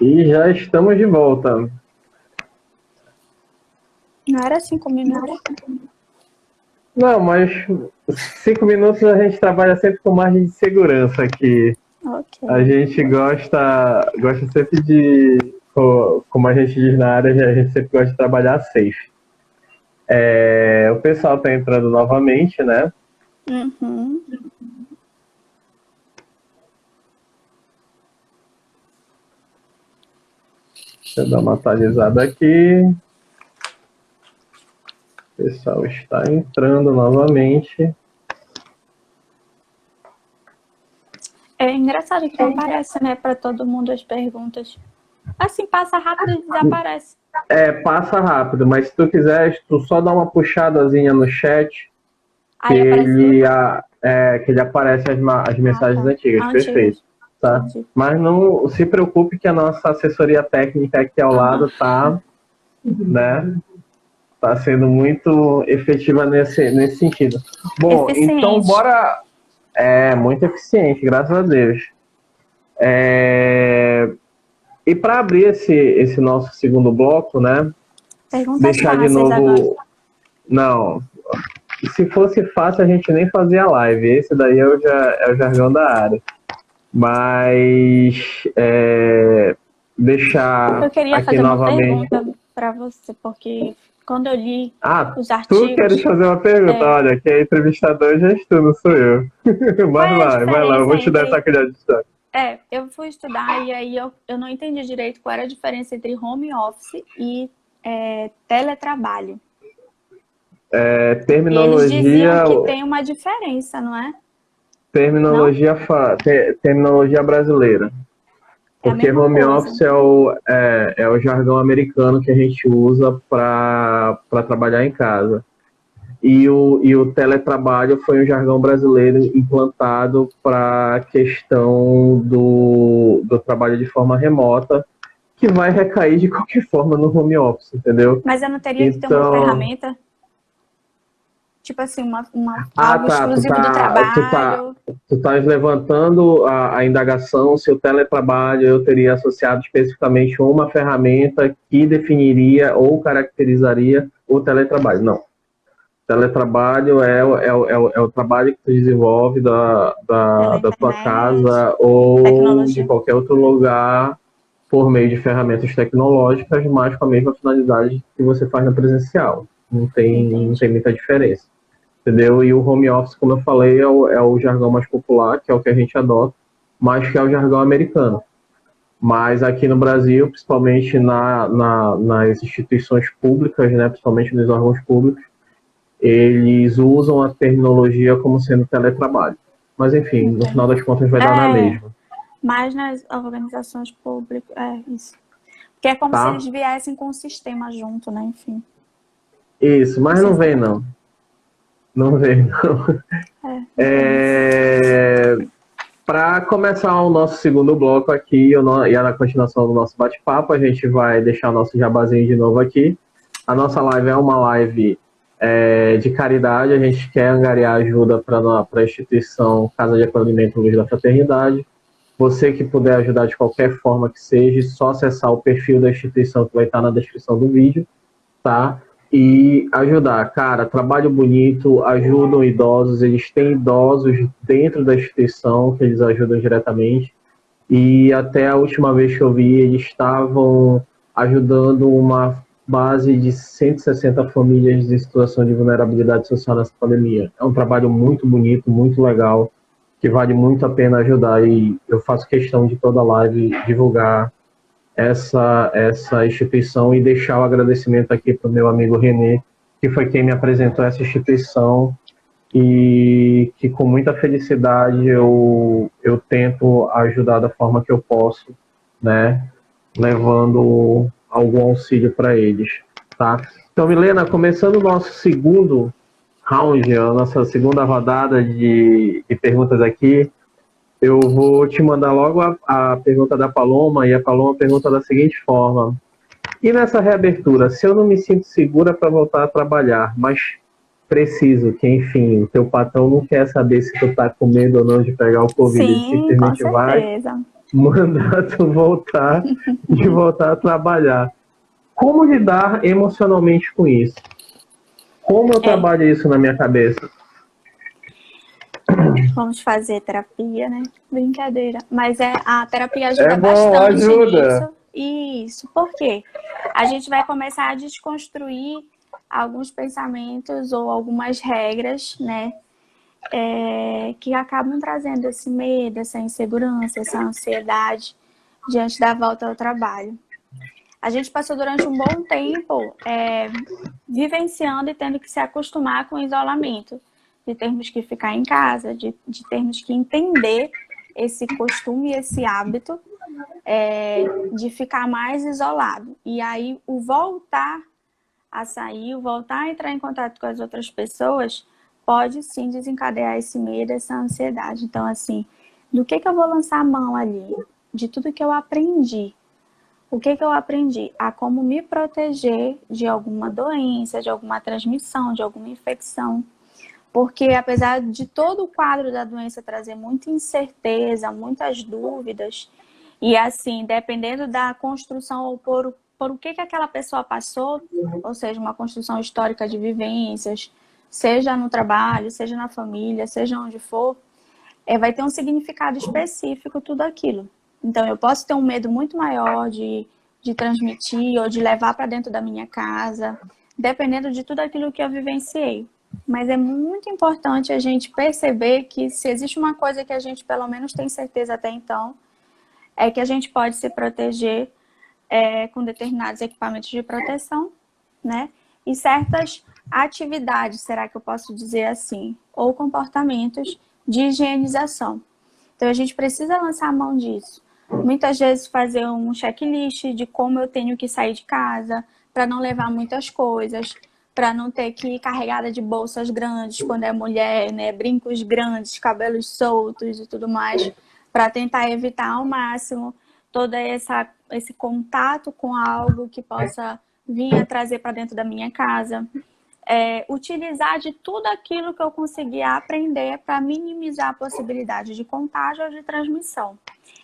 E já estamos de volta. Não era 5 minutos? Não, mas 5 minutos a gente trabalha sempre com margem de segurança aqui. A Ok. gente gosta sempre de, como a gente diz na área, a gente sempre gosta de trabalhar safe. O pessoal está entrando novamente, né? Uhum. Deixa eu dar uma atualizada aqui. O pessoal está entrando novamente. É engraçado que não aparece, né, para todo mundo as perguntas. Assim, passa rápido e desaparece. Passa rápido, mas se tu quiser, tu só dá uma puxadazinha no chat que Aí aparece tudo? que ele aparece as mensagens Tá. antigas, perfeito. Antigos. Tá? Entendi. Mas não se preocupe que a nossa assessoria técnica aqui ao lado tá, né, tá sendo muito efetiva nesse sentido. Bom, então Eficiente. bora. Muito eficiente, graças a Deus. E para abrir esse nosso segundo bloco, né, Perguntas deixar de fáceis agora. novo. Não, se fosse fácil a gente nem fazia live. Esse daí é o jargão da área. Mas deixar Eu queria aqui fazer uma novamente. pergunta para você, porque quando eu li Ah, os tu queres artigos, fazer uma pergunta? é, Olha, quem é entrevistador já estou, não sou eu. qual Mas é a vai lá, eu diferença vou te dar entre. essa colher de chá. Eu fui estudar e aí eu não entendi direito qual era a diferença entre home office e teletrabalho. E eles diziam Terminologia, que tem uma diferença, não é? Não? terminologia, terminologia brasileira. É a Porque mesma home coisa. office é o jargão americano que a gente usa para trabalhar em casa. E o teletrabalho foi um jargão brasileiro implantado para a questão do trabalho de forma remota, que vai recair de qualquer forma no home office, entendeu? Mas eu não teria que ter uma Então, ferramenta, tipo assim, algo tá, exclusivo do trabalho. tu tá levantando a indagação se o teletrabalho eu teria associado especificamente uma ferramenta que definiria ou caracterizaria o teletrabalho. Não. Teletrabalho é o trabalho que tu desenvolve Pela da tua internet, casa ou de tecnologia. qualquer outro lugar por meio de ferramentas tecnológicas, mas com a mesma finalidade que você faz na presencial. Não tem Entendi. muita diferença. Entendeu? E o home office, como eu falei, é o jargão mais popular, que é o que a gente adota, mas que é o jargão americano. Mas aqui no Brasil, principalmente nas instituições públicas, né, principalmente nos órgãos públicos, eles usam a terminologia como sendo teletrabalho. Mas, enfim, no final Entendi. das contas vai dar na É, mesma, mas nas organizações públicas, isso. Porque é como se eles tá? viessem com o sistema junto, né? Enfim. Isso, Não mas sei não se dá vem pra... não. Não vem não. Entendi. Para começar o nosso segundo bloco aqui, e na continuação do nosso bate-papo, a gente vai deixar o nosso jabazinho de novo aqui. A nossa live é uma live de caridade, a gente quer angariar ajuda para a instituição Casa de Acolhimento Luz da Fraternidade. Você que puder ajudar de qualquer forma que seja, só acessar o perfil da instituição que vai estar na descrição do vídeo, tá? E ajudar, cara, trabalho bonito, ajudam idosos, eles têm idosos dentro da instituição que eles ajudam diretamente. E até a última vez que eu vi, eles estavam ajudando uma base de 160 famílias em situação de vulnerabilidade social nessa pandemia. É um trabalho muito bonito, muito legal, que vale muito a pena ajudar. E eu faço questão de toda live divulgar essa instituição e deixar o agradecimento aqui para o meu amigo Renê, que foi quem me apresentou essa instituição e que com muita felicidade eu tento ajudar da forma que eu posso, né, levando algum auxílio para eles, tá? Então, Milena, começando o nosso segundo round, a nossa segunda rodada de perguntas aqui, eu vou te mandar logo a pergunta da Paloma, e a Paloma pergunta da seguinte forma: e nessa reabertura, se eu não me sinto segura para voltar a trabalhar, mas preciso que, enfim, o teu patrão não quer saber se tu tá com medo ou não de pegar o Covid, ele Sim, com simplesmente vai, certeza. mandar tu voltar e voltar a trabalhar. Como lidar emocionalmente com isso? Como eu trabalho isso na minha cabeça? Vamos fazer terapia, né? Brincadeira. Mas a terapia ajuda É bom, bastante ajuda. nisso. Isso. Por quê? A gente vai começar a desconstruir alguns pensamentos ou algumas regras, né? Que acabam trazendo esse medo, essa insegurança, essa ansiedade diante da volta ao trabalho. A gente passou durante um bom tempo vivenciando e tendo que se acostumar com o isolamento, de termos que ficar em casa, de termos que entender esse costume, esse hábito de ficar mais isolado. E aí o voltar a sair, o voltar a entrar em contato com as outras pessoas, pode sim desencadear esse medo, essa ansiedade. Então, assim, do que eu vou lançar a mão ali? De tudo que eu aprendi. O que eu aprendi? A como me proteger de alguma doença, de alguma transmissão, de alguma infecção. Porque apesar de todo o quadro da doença trazer muita incerteza, muitas dúvidas, e assim, dependendo da construção ou por o que aquela pessoa passou, ou seja, uma construção histórica de vivências, seja no trabalho, seja na família, seja onde for, vai ter um significado específico tudo aquilo. Então, eu posso ter um medo muito maior de transmitir ou de levar para dentro da minha casa, dependendo de tudo aquilo que eu vivenciei. Mas é muito importante a gente perceber que se existe uma coisa que a gente pelo menos tem certeza até então, é que a gente pode se proteger com determinados equipamentos de proteção, né? E certas atividades, será que eu posso dizer assim, ou comportamentos de higienização. Então, a gente precisa lançar a mão disso. Muitas vezes fazer um checklist de como eu tenho que sair de casa, para não levar muitas coisas, para não ter que ir carregada de bolsas grandes quando é mulher, né? Brincos grandes, cabelos soltos e tudo mais, para tentar evitar ao máximo todo esse contato com algo que possa vir a trazer para dentro da minha casa. Utilizar de tudo aquilo que eu conseguir aprender para minimizar a possibilidade de contágio ou de transmissão.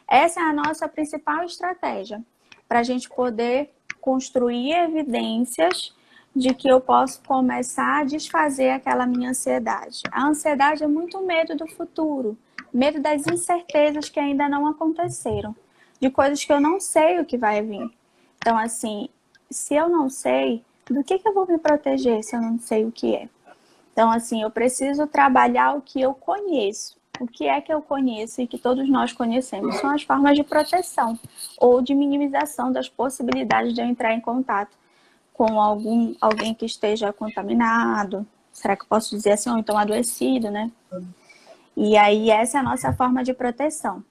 Essa é a nossa principal estratégia, para a gente poder construir evidências de que eu posso começar a desfazer aquela minha ansiedade. A ansiedade é muito medo do futuro, medo das incertezas que ainda não aconteceram, de coisas que eu não sei o que vai vir. Então, assim, se eu não sei, do que eu vou me proteger se eu não sei o que é? Então, assim, eu preciso trabalhar o que eu conheço. O que é que eu conheço e que todos nós conhecemos? São as formas de proteção ou de minimização das possibilidades de eu entrar em contato com alguém que esteja contaminado. Será que eu posso dizer assim? Ou então adoecido, né? E aí, essa é a nossa forma de proteção,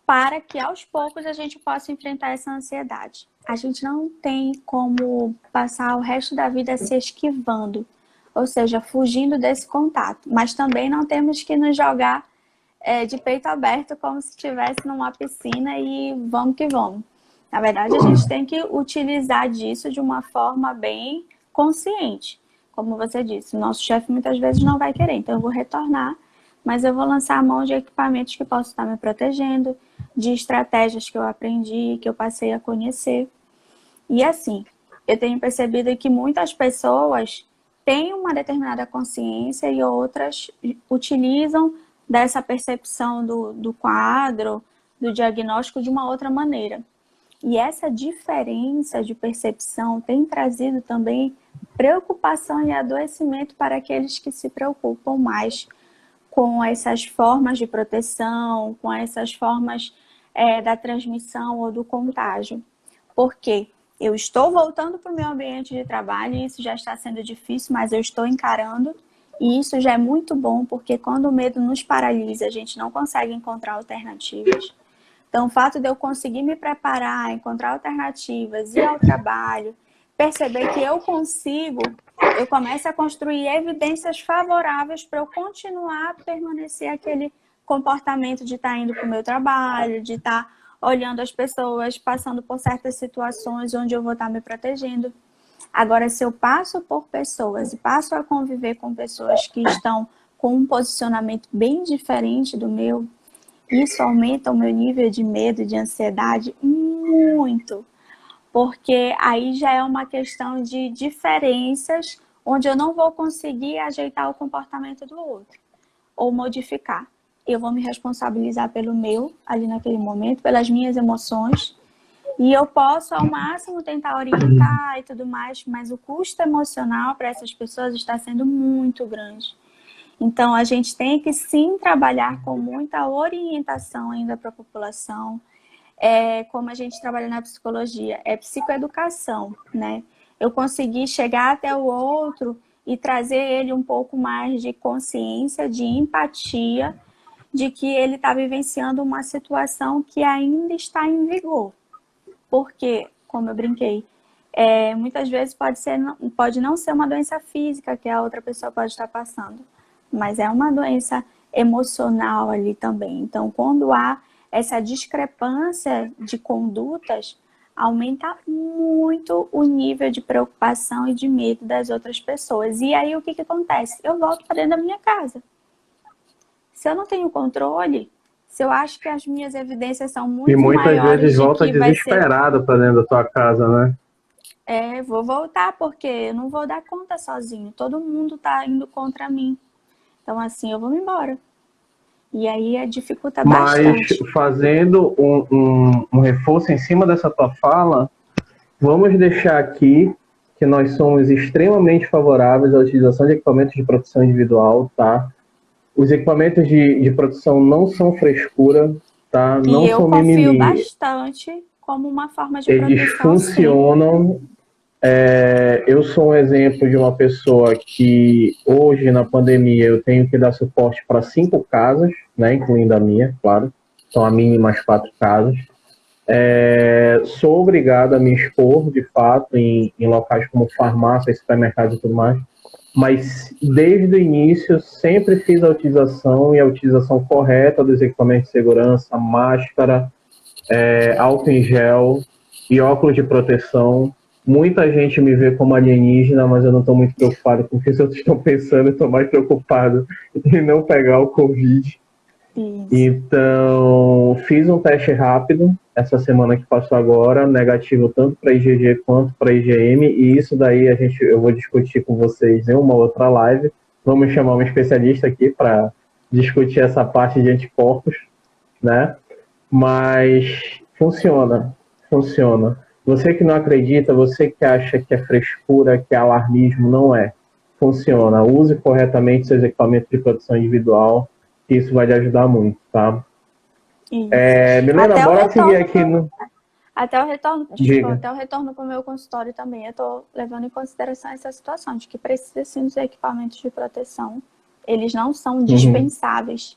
para que aos poucos a gente possa enfrentar essa ansiedade. A gente não tem como passar o resto da vida se esquivando, ou seja, fugindo desse contato. Mas também não temos que nos jogar de peito aberto como se estivesse numa piscina e vamos que vamos. Na verdade, a gente tem que utilizar disso de uma forma bem consciente. Como você disse, o nosso chefe muitas vezes não vai querer, então eu vou retornar, mas eu vou lançar a mão de equipamentos que possam estar me protegendo, de estratégias que eu aprendi, que eu passei a conhecer. E assim, eu tenho percebido que muitas pessoas têm uma determinada consciência e outras utilizam dessa percepção do quadro, do diagnóstico de uma outra maneira. E essa diferença de percepção tem trazido também preocupação e adoecimento para aqueles que se preocupam mais com essas formas de proteção, com essas formas da transmissão ou do contágio. Porque eu estou voltando para o meu ambiente de trabalho e isso já está sendo difícil, mas eu estou encarando. E isso já é muito bom, porque quando o medo nos paralisa, a gente não consegue encontrar alternativas. Então, o fato de eu conseguir me preparar, encontrar alternativas, ir ao trabalho, perceber que eu consigo, eu começo a construir evidências favoráveis para eu continuar a permanecer aquele comportamento de estar indo para o meu trabalho, de estar olhando as pessoas, passando por certas situações onde eu vou estar me protegendo. Agora, se eu passo por pessoas e passo a conviver com pessoas que estão com um posicionamento bem diferente do meu, isso aumenta o meu nível de medo, de ansiedade muito, porque aí já é uma questão de diferenças onde eu não vou conseguir ajeitar o comportamento do outro ou modificar. Eu vou me responsabilizar pelo meu, ali naquele momento, pelas minhas emoções, e eu posso ao máximo tentar orientar e tudo mais, mas o custo emocional para essas pessoas está sendo muito grande. Então, a gente tem que sim trabalhar com muita orientação ainda para a população. Como a gente trabalha na psicologia, é psicoeducação, né? Eu consegui chegar até o outro e trazer ele um pouco mais de consciência, de empatia, de que ele está vivenciando uma situação que ainda está em vigor. Porque, como eu brinquei, muitas vezes pode não ser uma doença física que a outra pessoa pode estar passando, mas é uma doença emocional ali também. Então, quando há essa discrepância de condutas, aumenta muito o nível de preocupação e de medo das outras pessoas. E aí, o que acontece? Eu volto para dentro da minha casa. Se eu não tenho controle, se eu acho que as minhas evidências são muito maiores... E muitas vezes volta desesperado para dentro da tua casa, né? Vou voltar, porque eu não vou dar conta sozinho. Todo mundo está indo contra mim. Então, assim, eu vou me embora. E aí dificulta bastante. Mas, fazendo um reforço em cima dessa tua fala, vamos deixar aqui que nós somos extremamente favoráveis à utilização de equipamentos de proteção individual, tá? Os equipamentos de proteção não são frescura, tá? Não e eu são confio mimimi. bastante como uma forma de proteção. Eles funcionam. Eu sou um exemplo de uma pessoa que hoje, na pandemia, eu tenho que dar suporte para 5 casas, né, incluindo a minha, claro. São a mínima as 4 casas. Sou obrigado a me expor, de fato, em locais como farmácias, supermercados e tudo mais. Mas, desde o início, sempre fiz a utilização correta dos equipamentos de segurança, máscara, álcool em gel e óculos de proteção. Muita gente me vê como alienígena, mas eu não estou muito preocupado com o que os outros estão pensando, eu estou mais preocupado em não pegar o Covid. Isso. Então, fiz um teste rápido essa semana que passou agora, negativo tanto para IgG quanto para IgM, e isso daí eu vou discutir com vocês em uma outra live. Vamos chamar um especialista aqui para discutir essa parte de anticorpos, né? Mas funciona. Você que não acredita, você que acha que é frescura, que é alarmismo, não é. Funciona. Use corretamente seus equipamentos de proteção individual, que isso vai lhe ajudar muito, tá? Milena, bora seguir aqui no... Até o retorno para o meu consultório também. Eu estou levando em consideração essa situação de que precisa sim dos equipamentos de proteção. Eles não são dispensáveis.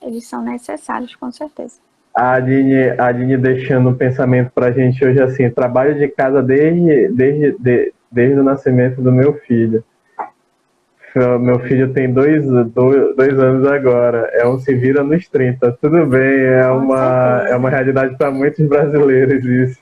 Eles são necessários, com certeza. A Aline deixando um pensamento pra gente hoje assim, trabalho de casa desde o nascimento do meu filho. Meu filho tem 2 anos agora, se vira nos 30. Tudo bem, é uma realidade para muitos brasileiros isso.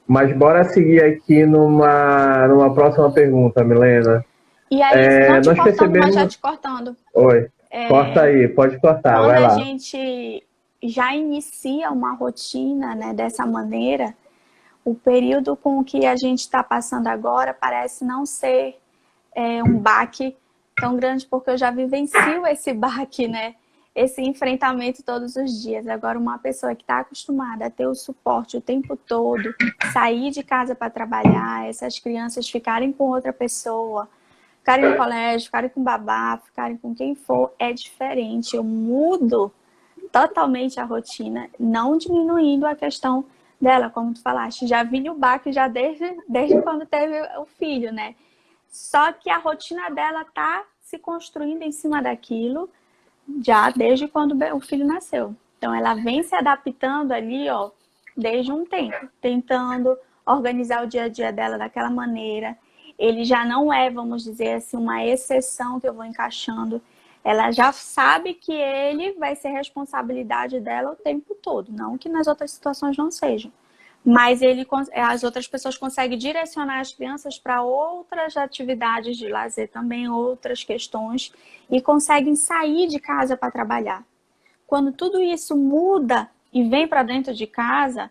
Mas bora seguir aqui numa próxima pergunta, Milena. E aí, não te cortando, mas já te cortando. Oi. Corta aí, pode cortar, vai lá. Quando a gente já inicia uma rotina, né, dessa maneira, o período com que a gente está passando agora parece não ser um baque tão grande, porque eu já vivencio esse baque, né? Esse enfrentamento todos os dias. Agora, uma pessoa que está acostumada a ter o suporte o tempo todo, sair de casa para trabalhar, essas crianças ficarem com outra pessoa, ficarem no colégio, ficarem com babá, ficarem com quem for, é diferente. Eu mudo totalmente a rotina, não diminuindo a questão dela, como tu falaste. Já vinha o baque já desde quando teve o filho, né? Só que a rotina dela tá se construindo em cima daquilo já desde quando o filho nasceu. Então, ela vem se adaptando ali, ó, desde um tempo, tentando organizar o dia a dia dela daquela maneira. Ele já não é, vamos dizer assim, uma exceção que eu vou encaixando. Ela já sabe que ele vai ser responsabilidade dela o tempo todo. Não que nas outras situações não sejam. mas as outras pessoas conseguem direcionar as crianças para outras atividades de lazer também, outras questões, e conseguem sair de casa para trabalhar. Quando tudo isso muda e vem para dentro de casa,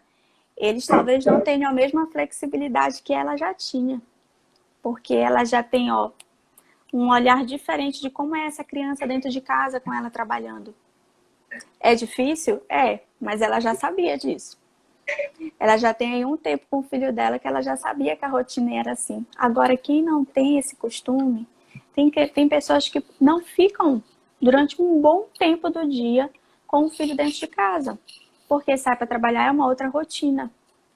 eles talvez não tenham a mesma flexibilidade que ela já tinha, porque ela já tem, um olhar diferente de como é essa criança dentro de casa com ela trabalhando. É difícil? É, mas ela já sabia disso. Ela já tem aí um tempo com o filho dela que ela já sabia que a rotina era assim. Agora, quem não tem esse costume, tem pessoas que não ficam durante um bom tempo do dia com o filho dentro de casa. Porque sai para trabalhar é uma outra rotina.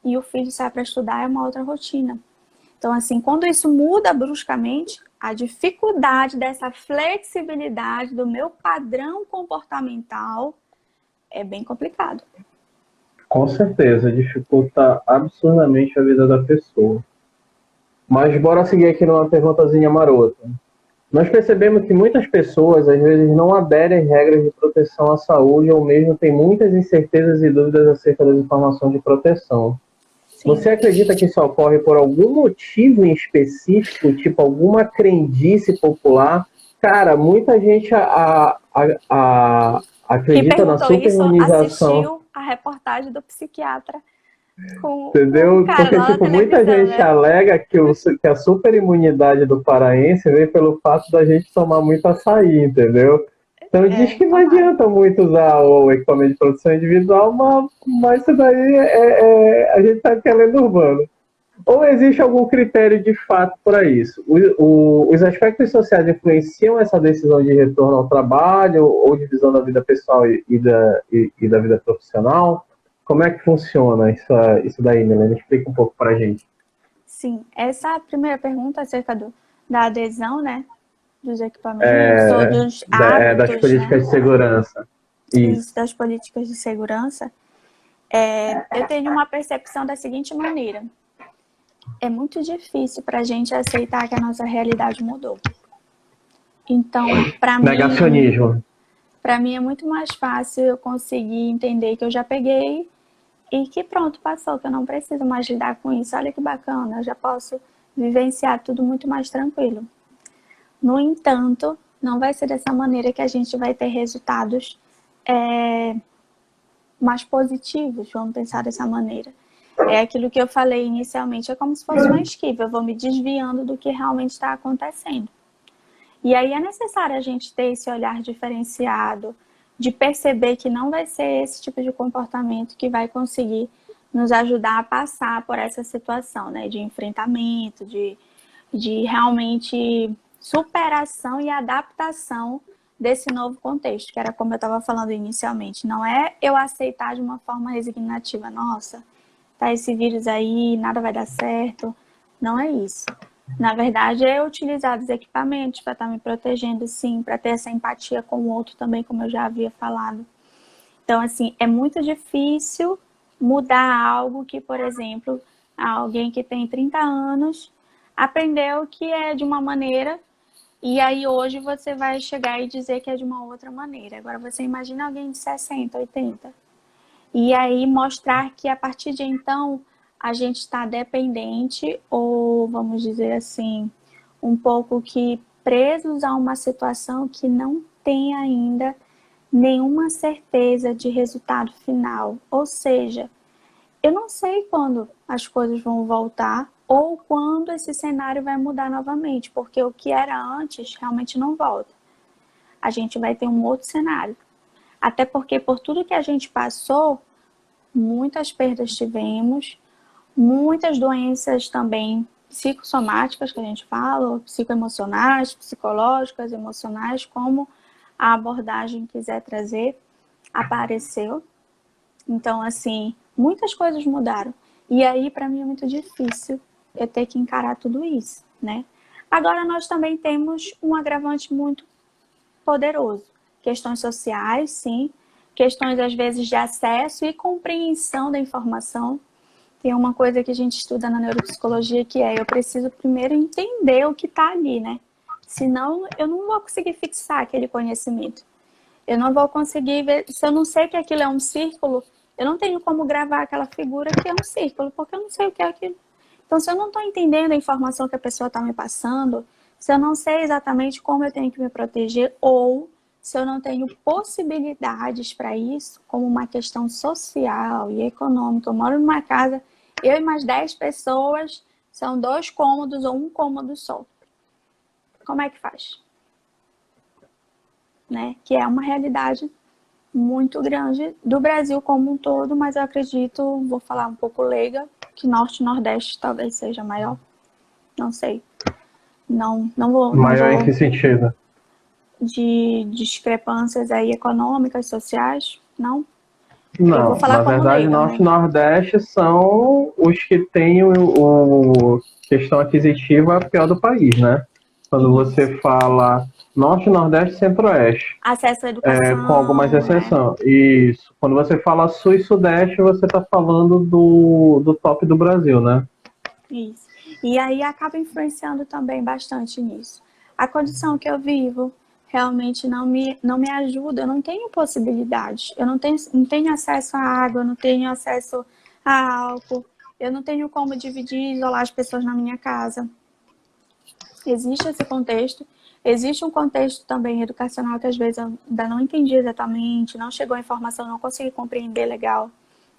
E o filho sai para estudar é uma outra rotina. Então, assim, quando isso muda bruscamente, a dificuldade dessa flexibilidade do meu padrão comportamental é bem complicado. Com certeza, dificulta absurdamente a vida da pessoa. Mas bora seguir aqui numa perguntazinha marota. Nós percebemos que muitas pessoas, às vezes, não aderem às regras de proteção à saúde ou mesmo têm muitas incertezas e dúvidas acerca das informações de proteção. Sim. Você acredita que isso ocorre por algum motivo em específico, tipo alguma crendice popular? Cara, muita gente acredita na superimunização. Assistiu a reportagem do psiquiatra entendeu? Porque tipo, muita gente alega que a superimunidade do paraense vem pelo fato da gente tomar muito açaí, entendeu? Então diz que não adianta muito usar o equipamento de proteção individual, mas isso daí a gente sabe que é lenda urbana. Ou existe algum critério de fato para isso? Os aspectos sociais influenciam essa decisão de retorno ao trabalho ou divisão da vida pessoal e da vida profissional? Como é que funciona isso daí, Milena? Explica um pouco para a gente. Sim, essa primeira pergunta acerca da adesão, né? Dos equipamentos ou dos hábitos, das políticas de segurança. Isso, das políticas de segurança. Eu tenho uma percepção da seguinte maneira. É muito difícil para a gente aceitar que a nossa realidade mudou. Então, para mim... Negacionismo. Para mim é muito mais fácil eu conseguir entender que eu já peguei e que pronto, passou, que eu não preciso mais lidar com isso. Olha que bacana, eu já posso vivenciar tudo muito mais tranquilo. No entanto, não vai ser dessa maneira que a gente vai ter resultados mais positivos, vamos pensar dessa maneira. É aquilo que eu falei inicialmente, é como se fosse uma esquiva, eu vou me desviando do que realmente está acontecendo. E aí é necessário a gente ter esse olhar diferenciado, de perceber que não vai ser esse tipo de comportamento que vai conseguir nos ajudar a passar por essa situação, né? De enfrentamento, de realmente superação e adaptação desse novo contexto, que era como eu estava falando inicialmente. Não é eu aceitar de uma forma resignativa, nossa, tá esse vírus aí, nada vai dar certo. Não é isso. Na verdade, é utilizar os equipamentos para estar me protegendo, sim, para ter essa empatia com o outro também, como eu já havia falado. Então, assim, é muito difícil mudar algo que, por exemplo, alguém que tem 30 anos aprendeu que é de uma maneira e aí hoje você vai chegar e dizer que é de uma outra maneira. Agora, você imagina alguém de 60, 80. E aí mostrar que a partir de então a gente está dependente ou, vamos dizer assim, um pouco que presos a uma situação que não tem ainda nenhuma certeza de resultado final. Ou seja, eu não sei quando as coisas vão voltar ou quando esse cenário vai mudar novamente, porque o que era antes realmente não volta. A gente vai ter um outro cenário. Até porque por tudo que a gente passou, muitas perdas tivemos, muitas doenças também psicossomáticas que a gente fala, psicoemocionais, psicológicas, emocionais, como a abordagem quiser trazer, apareceu. Então, assim, muitas coisas mudaram. E aí, para mim, é muito difícil eu ter que encarar tudo isso, né? Agora, nós também temos um agravante muito poderoso. Questões sociais, sim. Questões, às vezes, de acesso e compreensão da informação. Tem uma coisa que a gente estuda na neuropsicologia que eu preciso primeiro entender o que está ali, né? Senão, eu não vou conseguir fixar aquele conhecimento. Eu não vou conseguir ver... Se eu não sei que aquilo é um círculo, Eu não tenho como gravar aquela figura que é um círculo, porque eu não sei o que é aquilo. Então, se eu não estou entendendo a informação que a pessoa está me passando, se eu não sei exatamente como eu tenho que me proteger, ou se eu não tenho possibilidades para isso, como uma questão social e econômica, eu moro numa casa, eu e mais 10 pessoas, são 2 cômodos ou 1 cômodo só. Como é que faz? Né? Que é uma realidade muito grande do Brasil como um todo, mas eu acredito, vou falar um pouco leiga, que Norte e Nordeste talvez seja maior. Não sei. Não vou Maior em que sentido? de discrepâncias aí econômicas, sociais, não. Eu vou Não, falar na como verdade, leiga Norte e mesmo. Nordeste são os que têm o questão aquisitiva pior do país, né? Quando você fala Norte, Nordeste e Centro-Oeste, Acesso à com algumas educação, né? exceções. Isso. Quando você fala Sul e Sudeste, você está falando do top do Brasil, né? Isso. E aí acaba influenciando também bastante nisso. A condição que eu vivo realmente não me ajuda, eu não tenho possibilidades. Eu não tenho acesso à água, eu não tenho acesso a álcool, eu não tenho como dividir e isolar as pessoas na minha casa. Existe esse contexto. Existe um contexto também educacional que às vezes eu ainda não entendi exatamente, não chegou a informação, não consegui compreender legal.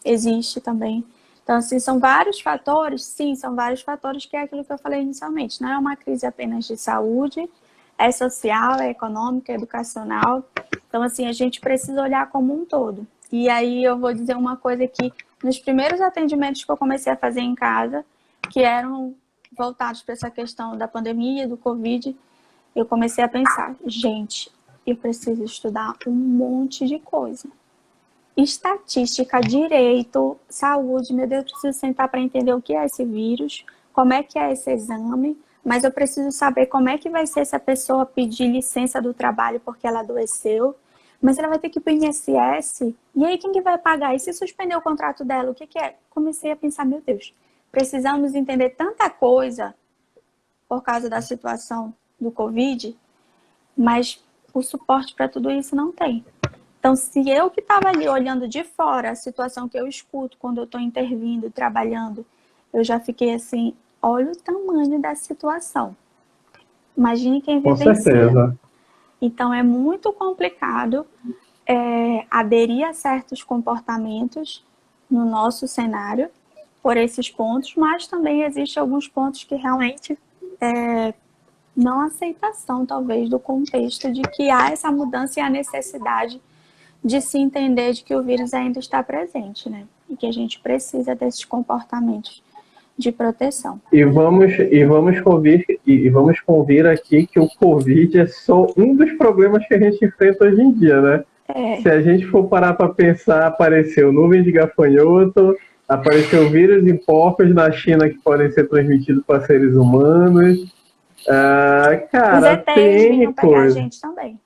Existe também. Então, assim, são vários fatores, sim, são vários fatores que é aquilo que eu falei inicialmente. Não é uma crise apenas de saúde, é social, é econômica, é educacional. Então, assim, a gente precisa olhar como um todo. E aí eu vou dizer uma coisa que nos primeiros atendimentos que eu comecei a fazer em casa, que eram voltados para essa questão da pandemia, do Covid, eu comecei a pensar, gente, eu preciso estudar um monte de coisa. Estatística, direito, saúde, meu Deus, eu preciso sentar para entender o que é esse vírus, como é que é esse exame, mas eu preciso saber como é que vai ser se a pessoa pedir licença do trabalho porque ela adoeceu, mas ela vai ter que ir para o INSS, e aí quem que vai pagar? E se suspender o contrato dela, o que que é? Comecei a pensar, meu Deus, precisamos entender tanta coisa por causa da situação do Covid, mas o suporte para tudo isso não tem. Então, se eu que estava ali olhando de fora a situação que eu escuto quando eu estou intervindo, trabalhando, eu já fiquei assim, olha o tamanho da situação. Imagine quem Com vivencia. certeza. Então, é muito complicado aderir a certos comportamentos no nosso cenário por esses pontos, mas também existem alguns pontos que realmente não aceitação, talvez, do contexto de que há essa mudança e a necessidade de se entender de que o vírus ainda está presente, né? E que a gente precisa desses comportamentos de proteção. Vamos convir aqui que o Covid é só um dos problemas que a gente enfrenta hoje em dia, né? Se a gente for parar para pensar, apareceu nuvem de gafanhoto, apareceu vírus em porcos na China que podem ser transmitidos para seres humanos. Os Cara, ETs tem vinham pegar a coisa. gente também.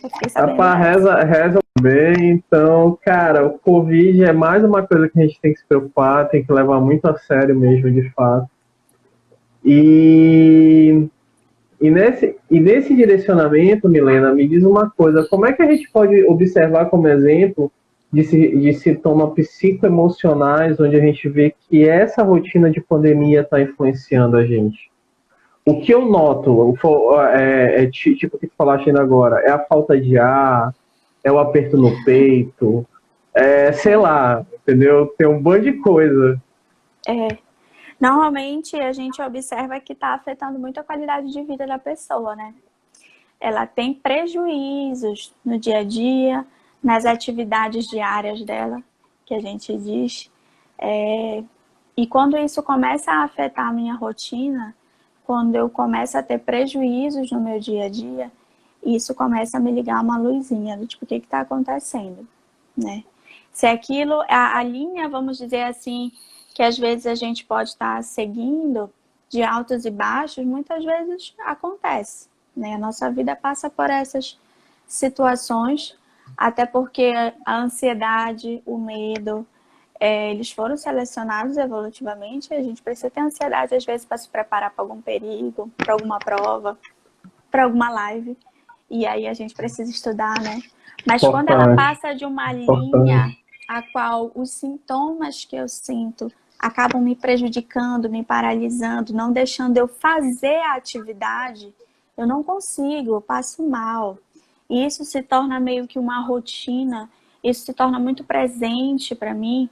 Eu fiquei sabendo Rapaz, dessa. reza bem. Então, cara, o Covid é mais uma coisa que a gente tem que se preocupar, tem que levar muito a sério mesmo, de fato. E nesse direcionamento, Milena, me diz uma coisa: como é que a gente pode observar como exemplo de sintomas psicoemocionais, onde a gente vê que essa rotina de pandemia está influenciando a gente? O que eu noto, tipo o que tu falaste ainda agora, é a falta de ar, é o aperto no peito, sei lá, entendeu? Tem um bando de coisa. Normalmente a gente observa que está afetando muito a qualidade de vida da pessoa, né? Ela tem prejuízos no dia a dia, nas atividades diárias dela, que a gente diz. E quando isso começa a afetar a minha rotina, quando eu começo a ter prejuízos no meu dia a dia, isso começa a me ligar uma luzinha do tipo, o que está acontecendo, né? Se aquilo, a linha, vamos dizer assim, que às vezes a gente pode estar seguindo de altos e baixos, muitas vezes acontece, né? A nossa vida passa por essas situações, até porque a ansiedade, o medo, eles foram selecionados evolutivamente. A gente precisa ter ansiedade às vezes para se preparar para algum perigo, para alguma prova, para alguma live, e aí a gente precisa estudar, né? Mas quando ela Importante, passa de uma linha importante. a qual os sintomas que eu sinto acabam me prejudicando, me paralisando, não deixando eu fazer a atividade, eu não consigo, eu passo mal. E isso se torna meio que uma rotina, isso se torna muito presente para mim,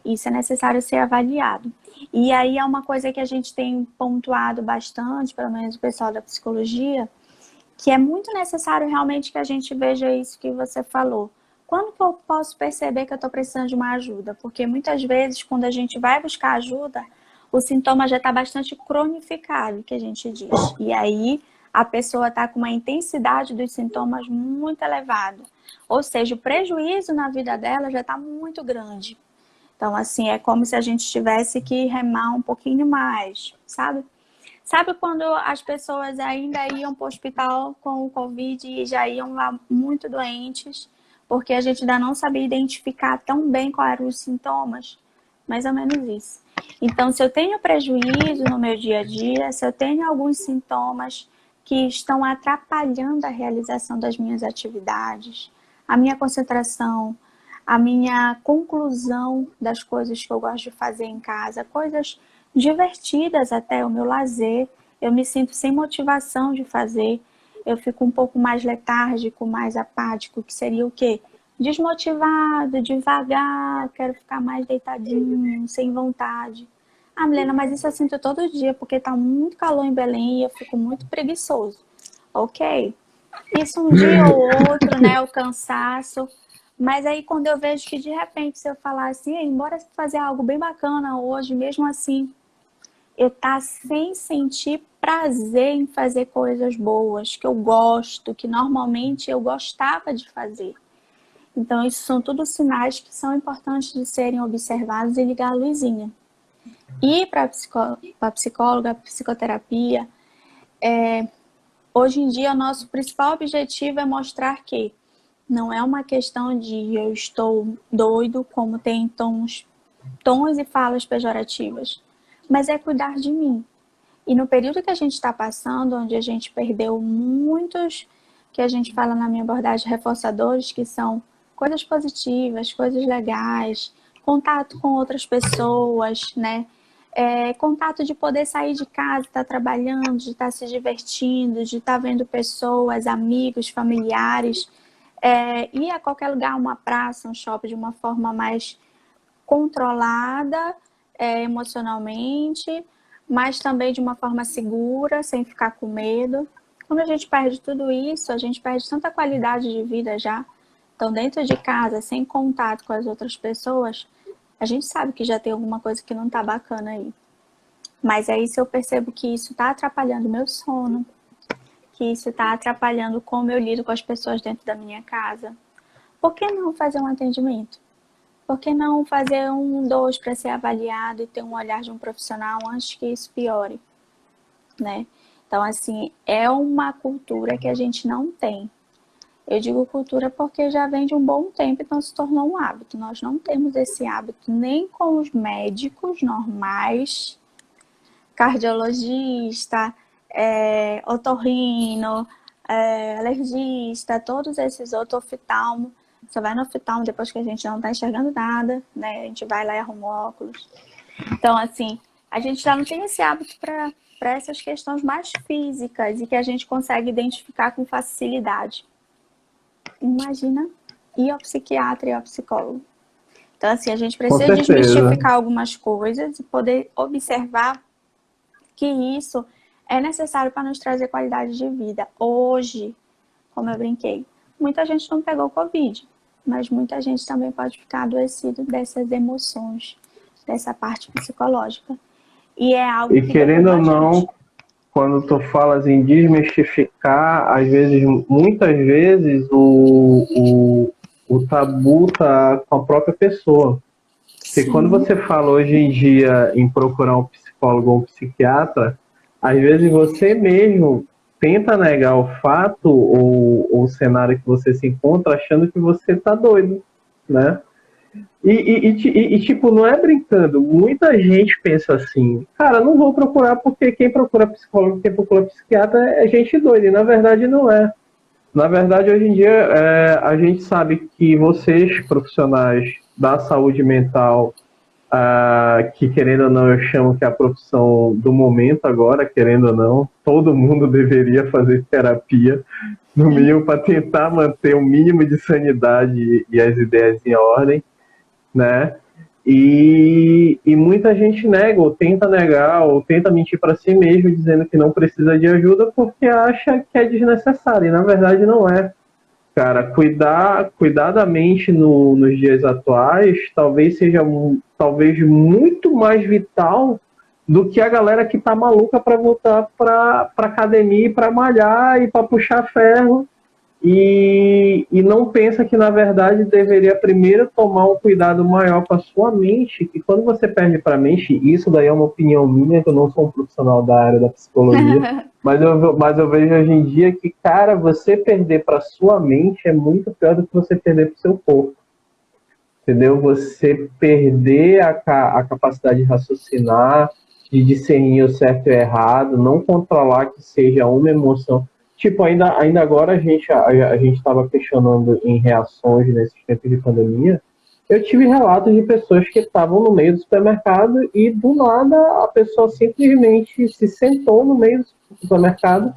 isso é necessário ser avaliado. E aí é uma coisa que a gente tem pontuado bastante, pelo menos o pessoal da psicologia, que é muito necessário realmente que a gente veja isso que você falou. Quando que eu posso perceber que eu estou precisando de uma ajuda? Porque muitas vezes, quando a gente vai buscar ajuda, o sintoma já está bastante cronificado, que a gente diz. E aí, a pessoa está com uma intensidade dos sintomas muito elevada. Ou seja, o prejuízo na vida dela já está muito grande. Então, assim, é como se a gente tivesse que remar um pouquinho mais, sabe? Sabe quando as pessoas ainda iam para o hospital com o Covid e já iam lá muito doentes, porque a gente ainda não sabia identificar tão bem quais eram os sintomas? Mais ou menos isso. Então, se eu tenho prejuízo no meu dia a dia, se eu tenho alguns sintomas que estão atrapalhando a realização das minhas atividades, a minha concentração, a minha conclusão das coisas que eu gosto de fazer em casa, coisas divertidas até, o meu lazer, eu me sinto sem motivação de fazer, eu fico um pouco mais letárgico, mais apático, que seria o quê? Desmotivado, devagar, quero ficar mais deitadinho, sem vontade. Ah, Milena, mas isso eu sinto todo dia, porque tá muito calor em Belém e eu fico muito preguiçoso. Ok, isso um dia ou outro, né, o cansaço. Mas aí quando eu vejo que de repente se eu falar assim, embora fazer algo bem bacana hoje, mesmo assim, eu tá sem sentir prazer em fazer coisas boas, que eu gosto, que normalmente eu gostava de fazer. Então isso são todos sinais que são importantes de serem observados e ligar a luzinha. E para a psicóloga, psicoterapia, hoje em dia o nosso principal objetivo é mostrar que não é uma questão de eu estou doido, como tem tons e falas pejorativas, mas é cuidar de mim. E no período que a gente está passando, onde a gente perdeu muitos, que a gente fala na minha abordagem, reforçadores, que são coisas positivas, coisas legais, contato com outras pessoas, né? Contato de poder sair de casa, estar trabalhando, de estar se divertindo, de estar vendo pessoas, amigos, familiares, ir a qualquer lugar, uma praça, um shopping, de uma forma mais controlada emocionalmente, mas também de uma forma segura, sem ficar com medo. Quando a gente perde tudo isso, a gente perde tanta qualidade de vida já. Então, dentro de casa, sem contato com as outras pessoas, a gente sabe que já tem alguma coisa que não tá bacana aí. Mas aí, se eu percebo que isso tá atrapalhando o meu sono, que isso está atrapalhando como eu lido com as pessoas dentro da minha casa, por que não fazer um atendimento? Por que não fazer um, dois para ser avaliado e ter um olhar de um profissional antes que isso piore, né? Então, assim, é uma cultura que a gente não tem. Eu digo cultura porque já vem de um bom tempo, então se tornou um hábito. Nós não temos esse hábito nem com os médicos normais, cardiologista, otorrino, alergista, todos esses outros, oftalmo. Você vai no oftalmo depois que a gente não está enxergando nada, né? A gente vai lá e arruma o óculos. Então, assim, a gente já não tem esse hábito para essas questões mais físicas e que a gente consegue identificar com facilidade. Imagina ir ao psiquiatra e ao psicólogo. Então, assim, a gente precisa desmistificar algumas coisas e poder observar que isso é necessário para nos trazer qualidade de vida. Hoje, como eu brinquei, muita gente não pegou Covid, mas muita gente também pode ficar adoecido dessas emoções, dessa parte psicológica. E é algo que querendo ou não, quando tu falas em desmistificar, às vezes, muitas vezes, o tabu tá com a própria pessoa. Porque Sim. Quando você fala hoje em dia em procurar um psicólogo ou um psiquiatra, às vezes você mesmo tenta negar o fato ou o cenário que você se encontra achando que você tá doido, né? Tipo, não é brincando. Muita gente pensa assim, cara, não vou procurar porque quem procura psicólogo, quem procura psiquiatra é gente doida. E na verdade não é. Na verdade, hoje em dia, a gente sabe que vocês, profissionais da saúde mental, que querendo ou não eu chamo que é a profissão do momento agora, querendo ou não, todo mundo deveria fazer terapia, no mínimo para tentar manter o mínimo de sanidade e as ideias em ordem, né? E muita gente nega, ou tenta negar, ou tenta mentir para si mesmo, dizendo que não precisa de ajuda porque acha que é desnecessário, e na verdade não é. Cara, cuidar da mente nos dias atuais talvez seja talvez muito mais vital do que a galera que tá maluca para voltar para academia, para malhar e para puxar ferro e não pensa que na verdade deveria primeiro tomar um cuidado maior com a sua mente, que quando você perde para a mente, isso daí é uma opinião minha, que eu não sou um profissional da área da psicologia, mas eu vejo hoje em dia que, cara, você perder para sua mente é muito pior do que você perder para o seu corpo. Entendeu? Você perder a capacidade de raciocinar, de discernir o certo e o errado, não controlar que seja uma emoção. Tipo, ainda agora a gente estava questionando em reações nesses tempos de pandemia. Eu tive relatos de pessoas que estavam no meio do supermercado e do nada a pessoa simplesmente se sentou no meio do supermercado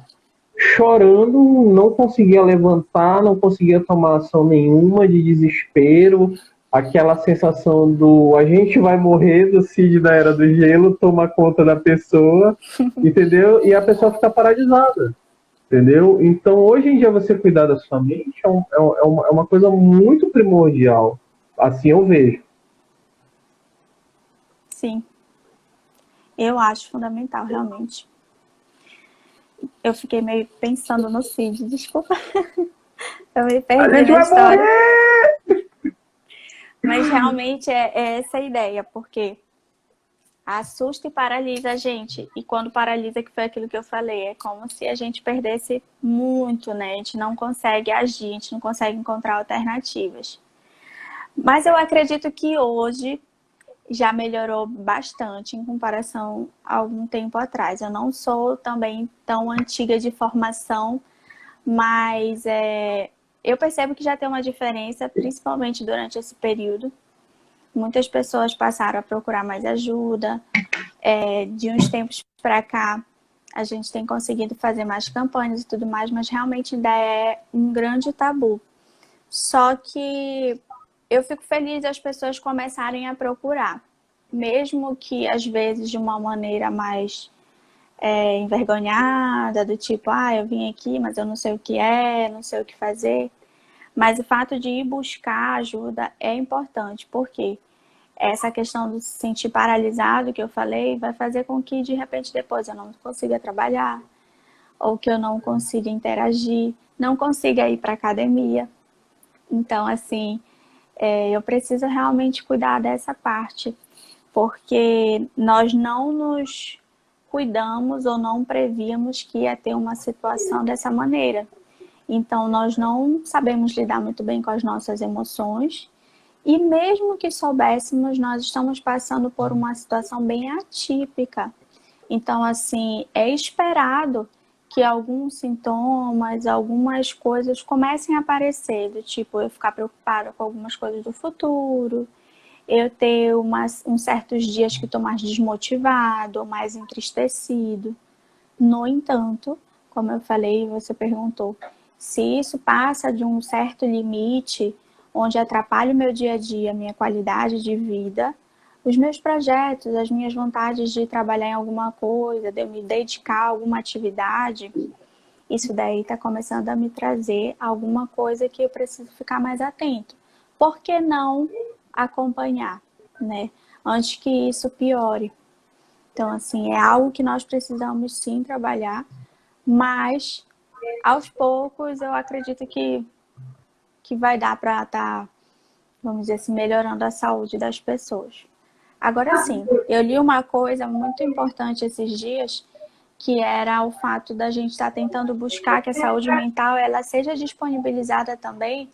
chorando, não conseguia levantar, não conseguia tomar ação nenhuma, de desespero, aquela sensação do a gente vai morrer, do Cid da Era do Gelo, toma conta da pessoa, entendeu? E a pessoa fica paralisada, entendeu? Então, hoje em dia, você cuidar da sua mente é uma coisa muito primordial, assim eu vejo. Sim, eu acho fundamental, realmente. Eu fiquei meio pensando no Cid, desculpa. Eu me A perdi gente na vai história. morrer! Mas realmente é essa a ideia, porque assusta e paralisa a gente. E quando paralisa, que foi aquilo que eu falei, é como se a gente perdesse muito, né? A gente não consegue agir, a gente não consegue encontrar alternativas. Mas eu acredito que hoje já melhorou bastante em comparação a algum tempo atrás. Eu não sou também tão antiga de formação, mas eu percebo que já tem uma diferença, principalmente durante esse período. Muitas pessoas passaram a procurar mais ajuda. De uns tempos para cá, a gente tem conseguido fazer mais campanhas e tudo mais, mas realmente ainda é um grande tabu. Só que eu fico feliz as pessoas começarem a procurar, mesmo que às vezes de uma maneira mais envergonhada, do tipo, eu vim aqui, mas eu não sei o que é, não sei o que fazer. Mas o fato de ir buscar ajuda é importante, porque essa questão de se sentir paralisado que eu falei vai fazer com que de repente depois eu não consiga trabalhar, ou que eu não consiga interagir, não consiga ir para academia. Então, assim, eu preciso realmente cuidar dessa parte, porque nós não nos cuidamos ou não prevíamos que ia ter uma situação dessa maneira. Então, nós não sabemos lidar muito bem com as nossas emoções. E mesmo que soubéssemos, nós estamos passando por uma situação bem atípica. Então, assim, é esperado que alguns sintomas, algumas coisas comecem a aparecer, do tipo eu ficar preocupada com algumas coisas do futuro, eu ter uns certos dias que estou mais desmotivado ou mais entristecido. No entanto, como eu falei, você perguntou, se isso passa de um certo limite, onde atrapalha o meu dia a dia, a minha qualidade de vida, os meus projetos, as minhas vontades de trabalhar em alguma coisa, de eu me dedicar a alguma atividade, isso daí está começando a me trazer alguma coisa que eu preciso ficar mais atento. Por que não acompanhar, né? Antes que isso piore. Então, assim, é algo que nós precisamos sim trabalhar, mas aos poucos eu acredito que vai dar para estar, vamos dizer assim, melhorando a saúde das pessoas. Agora sim, eu li uma coisa muito importante esses dias, que era o fato da gente estar tentando buscar que a saúde mental ela seja disponibilizada também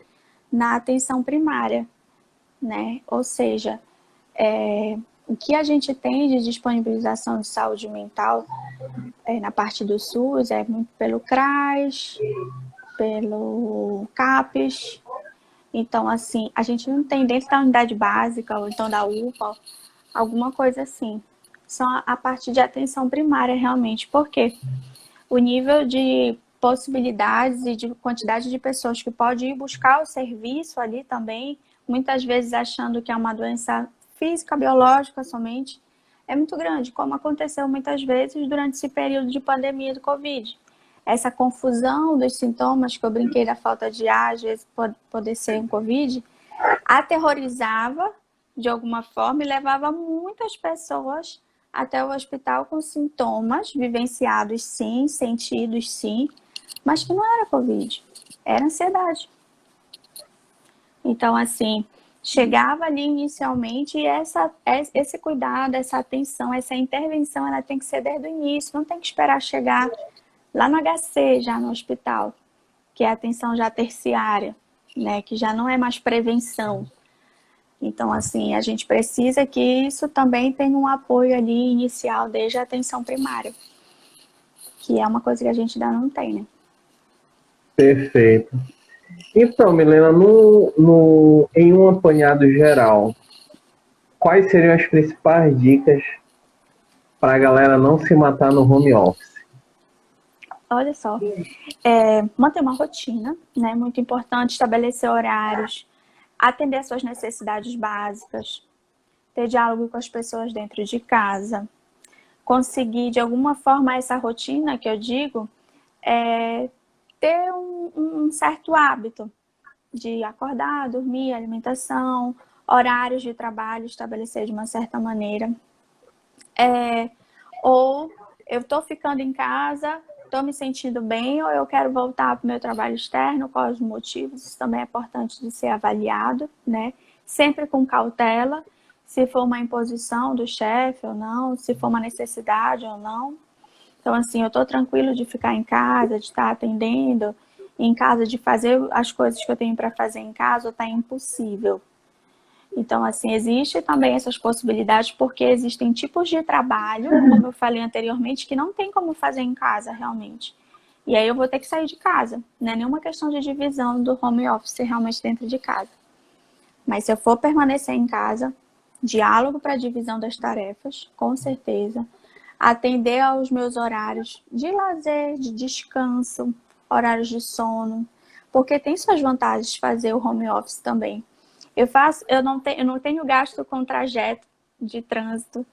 na atenção primária, né? Ou seja, o que a gente tem de disponibilização de saúde mental na parte do SUS é muito pelo CRAS, pelo CAPES. Então, assim, a gente não tem dentro da unidade básica, ou então da UPA, alguma coisa assim. Só a parte de atenção primária, realmente. Por quê? O nível de possibilidades e de quantidade de pessoas que pode ir buscar o serviço ali também, muitas vezes achando que é uma doença física, biológica somente, é muito grande, como aconteceu muitas vezes durante esse período de pandemia do Covid. Essa confusão dos sintomas, que eu brinquei da falta de ar, às vezes poder ser um Covid, aterrorizava de alguma forma e levava muitas pessoas até o hospital com sintomas vivenciados sim, sentidos sim, mas que não era Covid, era ansiedade. Então, assim, chegava ali inicialmente e esse cuidado, essa atenção, essa intervenção, ela tem que ser desde o início, não tem que esperar chegar lá no HC, já no hospital, que é a atenção já terciária, né, que já não é mais prevenção. Então, assim, a gente precisa que isso também tenha um apoio ali inicial desde a atenção primária, que é uma coisa que a gente ainda não tem, né? Perfeito. Então, Milena, em um apanhado geral, quais seriam as principais dicas para a galera não se matar no home office? Olha só, manter uma rotina, né? Muito importante, estabelecer horários, atender às suas necessidades básicas, ter diálogo com as pessoas dentro de casa, conseguir, de alguma forma, essa rotina que eu digo, ter um certo hábito de acordar, dormir, alimentação, horários de trabalho, estabelecer de uma certa maneira. Ou eu estou ficando em casa, estou me sentindo bem, ou eu quero voltar para o meu trabalho externo, quais os motivos, isso também é importante de ser avaliado, né? Sempre com cautela, se for uma imposição do chefe ou não, se for uma necessidade ou não. Então, assim, eu estou tranquilo de ficar em casa, de estar atendendo em casa, de fazer as coisas que eu tenho para fazer em casa, ou está impossível. Então, assim, existe também essas possibilidades, porque existem tipos de trabalho, como eu falei anteriormente, que não tem como fazer em casa, realmente. E aí eu vou ter que sair de casa. Não é nenhuma questão de divisão do home office realmente dentro de casa. Mas se eu for permanecer em casa, diálogo para a divisão das tarefas, com certeza. Atender aos meus horários de lazer, de descanso, horários de sono, porque tem suas vantagens fazer o home office também. Eu não tenho gasto com trajeto de trânsito,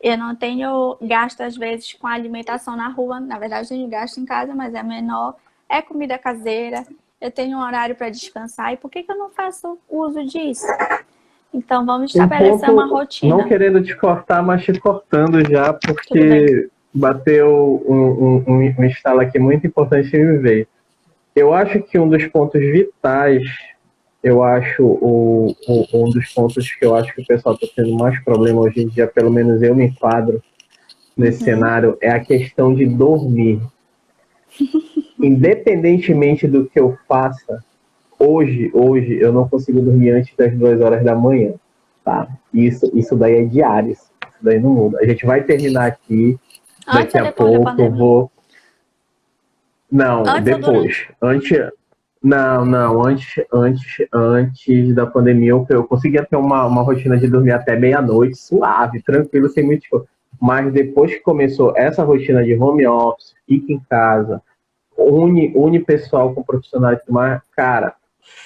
eu não tenho gasto às vezes com alimentação na rua, na verdade tenho gasto em casa, mas é menor, é comida caseira, eu tenho um horário para descansar, e por que eu não faço uso disso? Então vamos estabelecer uma rotina. Não querendo te cortar, mas te cortando já, porque bateu um estalo aqui muito importante em me ver. Eu acho que um dos pontos vitais, um dos pontos que eu acho que o pessoal está tendo mais problema hoje em dia, pelo menos eu me enquadro nesse cenário, é a questão de dormir. Independentemente do que eu faça, hoje eu não consigo dormir antes das 2 horas da manhã, tá? Isso daí é diário, isso daí não muda. A gente vai terminar aqui, daqui a pouco eu vou... Não, depois. Antes da pandemia eu conseguia ter uma rotina de dormir até meia-noite, suave, tranquilo, sem muito esforço. Mas depois que começou essa rotina de home office, fica em casa, une pessoal com profissionais e mais, cara,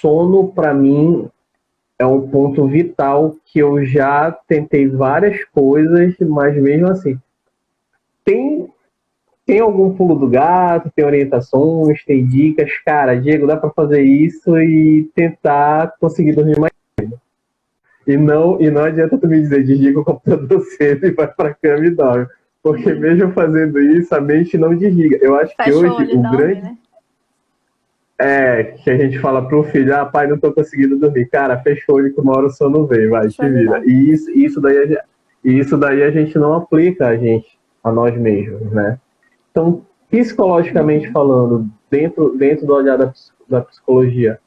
sono para mim é um ponto vital, que eu já tentei várias coisas, mas mesmo assim, tem algum pulo do gato, tem orientações, tem dicas, cara, Diego, dá para fazer isso e tentar conseguir dormir mais cedo. E não adianta tu me dizer, desliga o computador cedo e vai pra cama e dorme. Porque mesmo fazendo isso, a mente não desliga. Eu acho que hoje o grande... Né? Que a gente fala pro filho, pai, não tô conseguindo dormir. Cara, fecha o olho que uma hora o sono vem, vai, te vira. E isso daí a gente não aplica a nós mesmos, né? Então, psicologicamente falando, dentro do olhar da psicologia,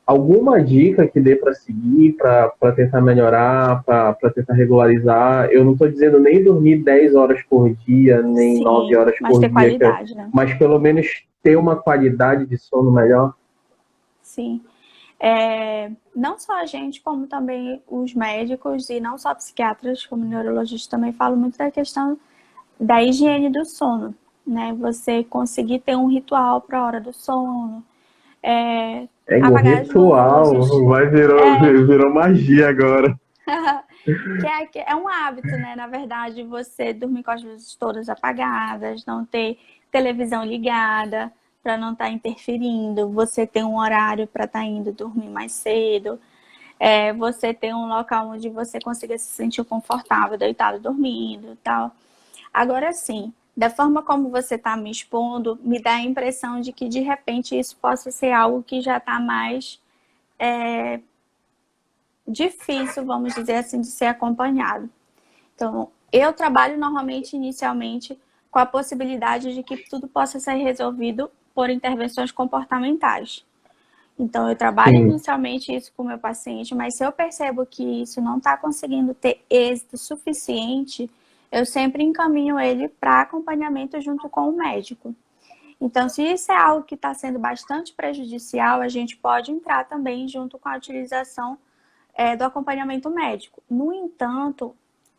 alguma dica que dê para seguir, para tentar melhorar, para tentar regularizar? Eu não estou dizendo nem dormir 10 horas por dia, nem 9 horas por dia, qualidade, né? Mas pelo menos ter uma qualidade de sono melhor. Sim. Não só a gente, como também os médicos e não só psiquiatras, como neurologistas também falam muito da questão da higiene do sono, né? Você conseguir ter um ritual para a hora do sono, Um apagar as luzes. ritual, virou magia agora. Que é um hábito, né? Na verdade, você dormir com as luzes todas apagadas, não ter televisão ligada para não estar interferindo, você ter um horário para estar indo dormir mais cedo, você ter um local onde você consiga se sentir confortável, deitado, dormindo e tal. Agora sim, da forma como você está me expondo, me dá a impressão de que de repente isso possa ser algo que já está mais difícil, vamos dizer assim, de ser acompanhado. Então, eu trabalho normalmente, inicialmente, com a possibilidade de que tudo possa ser resolvido por intervenções comportamentais. Então, eu trabalho inicialmente isso com o meu paciente, mas se eu percebo que isso não está conseguindo ter êxito suficiente, eu sempre encaminho ele para acompanhamento junto com o médico. Então, se isso é algo que está sendo bastante prejudicial, a gente pode entrar também junto com a utilização do acompanhamento médico. No entanto,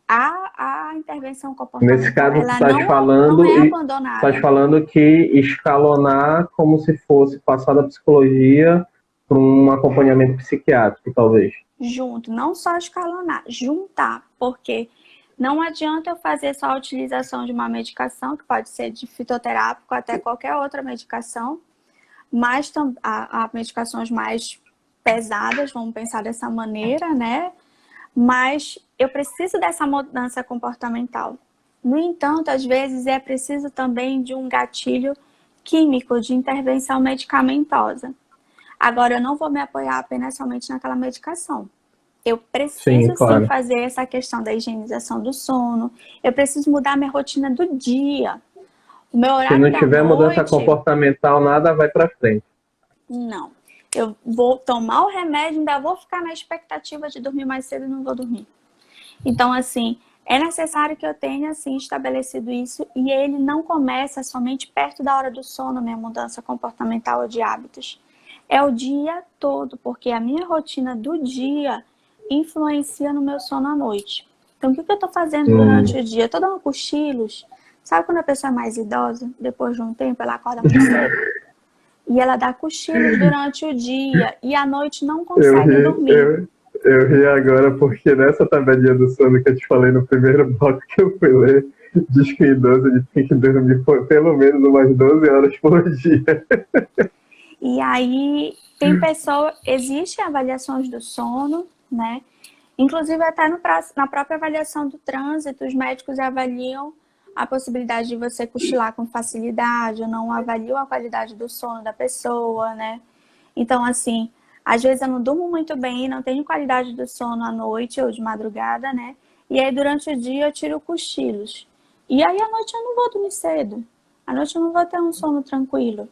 a intervenção comportamental, nesse caso, ela não é abandonada. Estás falando que escalonar como se fosse passar da psicologia para um acompanhamento psiquiátrico, talvez. Junto, não só escalonar, juntar, porque não adianta eu fazer só a utilização de uma medicação, que pode ser de fitoterápico até qualquer outra medicação, mas há medicações mais pesadas, vamos pensar dessa maneira, né? Mas eu preciso dessa mudança comportamental. No entanto, às vezes é preciso também de um gatilho químico de intervenção medicamentosa. Agora, eu não vou me apoiar apenas somente naquela medicação. Eu preciso sim fazer essa questão da higienização do sono. Eu preciso mudar minha rotina do dia. O meu horário Se não tiver mudança comportamental, nada vai para frente. Não. Eu vou tomar o remédio, ainda vou ficar na expectativa de dormir mais cedo e não vou dormir. Então, assim, é necessário que eu tenha, assim, estabelecido isso e ele não começa somente perto da hora do sono, minha mudança comportamental ou de hábitos. É o dia todo, porque a minha rotina do dia influencia no meu sono à noite. Então, o que eu estou fazendo durante o dia? Eu estou dando cochilos. Sabe quando a pessoa é mais idosa, depois de um tempo, ela acorda muito cedo? E ela dá cochilos durante o dia e à noite não consegue dormir. Eu ri agora porque nessa tabelinha do sono que eu te falei no primeiro bloco que eu fui ler, diz que o idoso ele tem que dormir pelo menos umas 12 horas por dia. E aí, existem avaliações do sono, né? Inclusive até na própria avaliação do trânsito, os médicos avaliam a possibilidade de você cochilar com facilidade, ou não avaliam a qualidade do sono da pessoa, né? Então, assim, às vezes eu não durmo muito bem, não tenho qualidade do sono à noite ou de madrugada, né? E aí, durante o dia, eu tiro cochilos. E aí, à noite, eu não vou dormir cedo. À noite, eu não vou ter um sono tranquilo,